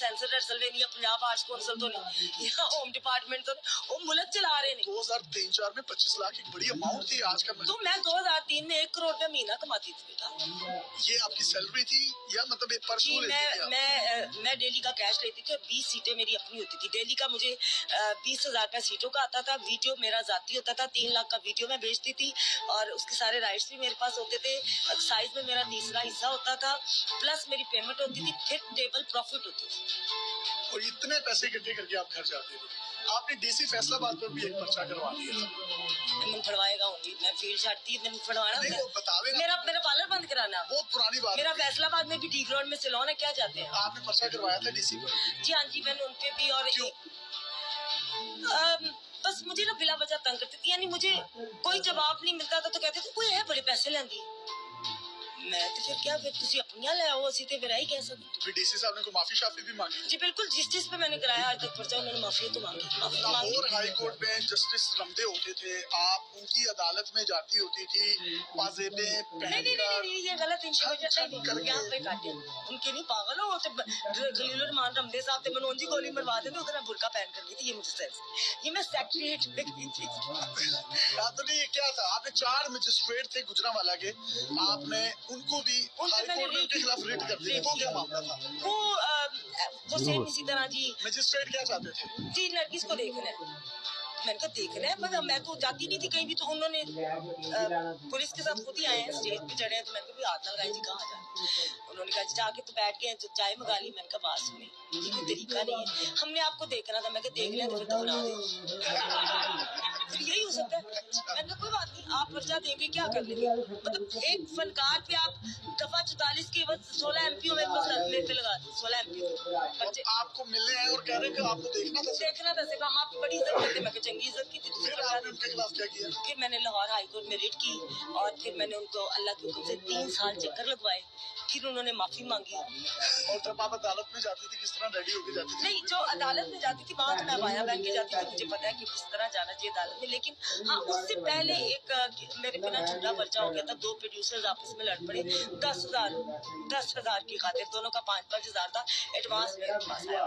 Sensor Pennsylvania Punjab arts council तो नहीं या होम डिपार्टमेंट तो नहीं, वो मुल्क चला रहे हैं। 2003-4 में 25 लाख एक बड़ी अमाउंट थी। आज का तो मैं 2003 में 1 करोड़ रुपया महीना कमाती थी बेटा। ये आपकी सैलरी थी या मतलब एक जी पर्सनल लेती थी? मैं डेली का कैश लेती थी और 20 सीटें मेरी अपनी होती थी। डेली का मुझे 20,000 रुपया सीटों का आता था। वीडियो मेरा जाती होता था, 3 लाख का वीडियो मैं बेचती थी और उसके सारे राइट्स भी मेरे पास होते थे। एक्साइज में मेरा तीसरा हिस्सा होता था, प्लस मेरी पेमेंट होती थी, फिर टेबल प्रॉफिट होती थी। और इतने पैसे इकट्ठे करके आप घर जाते थे। आपने डीसी फैसलाबाद पर भी एक पर्चा करवा दिया था। मैं फड़वाएगा होंगी, मैं फील्ड छाटती मैं फड़वाना नहीं, वो बतावे ना। मेरा पार्लर बंद कराना। बहुत पुरानी बात मेरा फैसलाबाद में भी डी ग्राउंड में सिलोन है, क्या चाहते हैं? आपने पर्चा करवाया था डीसी पर? जी हाँ जी, मैंने उनपे भी। और क्यों? बस मुझे ना बिला वजह तंग करती थी, यानी मुझे कोई जवाब नहीं मिलता था तो कहते थे कोई है बड़े पैसे लेंदी। मैं तो फिर क्या, फिर तुसी अपनियां ले आओ, असी ते फिर आई कह सकते। फिर डीसी साहब ने कोई माफी शाफी भी मांगी? जी बिल्कुल, जिस चीज पे मैंने कराया आज तक पर्चा उन्होंने माफी तो मांगी। लाहौर हाई कोर्ट में जस्टिस रमदे होते थे, आप उनकी अदालत में जाती होती थी पाजेबे नहीं, ये गलत इंफॉर्मेशन यहाँ पे काटे। उनके नहीं, पागल हो तो खलील रहमान रमदे साहब थे, मनोज जी गोली मरवा देते, उधर मैं बुरका पहन कर गई थी। ये मुझे सेंस, ये मैं सेक्रेटरीट में गई थी। तो नहीं, क्या था, आपने 4 मजिस्ट्रेट थे गुजरांवाला के, आपने उनको भी हाई कोर्ट में उनके खिलाफ रिट कर दी। वो क्या मामला था? वो सेम इसी तरह जी। मजिस्ट्रेट क्या चाहते थे? जी नरगिस को देखना है। मैंने कहा देखना है, मतलब मैं तो जाती नहीं थी कहीं भी, तो उन्होंने पुलिस के साथ खुद ही आए हैं, स्टेज पे चढ़े हैं, तो मैंने कहा भी हाथ ना लगाए जी, कहाँ जाए? उन्होंने कहा जाके तो बैठ गए, चाय मंगा ली। मैंने कहा बात सुनी, ये कोई तरीका नहीं है, हमने आपको देखना था। मैं कहा देख लिया तो फिर दफना दे, फिर यही हो सकता है। मैंने कहा कोई बात नहीं, आप पर्चा देंगे क्या कर लेंगे? मतलब एक फनकार पे आप दफा 44 के बस 16 एमपीओ में बस पे लगा दी, 16 एमपीओ आपको मिलने आए और कह रहे हैं कि आपको देखना था। देखना था, सिर्फ हम आपकी बड़ी इज्जत करते। मैं चंगी इज्जत की थी। फिर आपने उनके खिलाफ क्या किया? फिर मैंने लाहौर हाई कोर्ट में रिट की और फिर मैंने उनको अल्लाह के हुक्म से 3 साल चक्कर लगवाए। फिर उन्होंने माफी मांगी। और जब आप अदालत में जाती थी किस तरह रेडी होके जाती थी? नहीं, जो अदालत में जाती थी वहाँ तो मैं वाया बहन के जाती थी, मुझे पता है कि किस तरह जाना चाहिए अदालत में। लेकिन हाँ, उससे पहले एक मेरे बिना झूठा पर्चा हो गया था। 2 प्रोड्यूसर्स आपस में लड़ पड़े, 10,000 की खातिर, दोनों का 5-5 हजार था। एडवांस मेरे पास आया।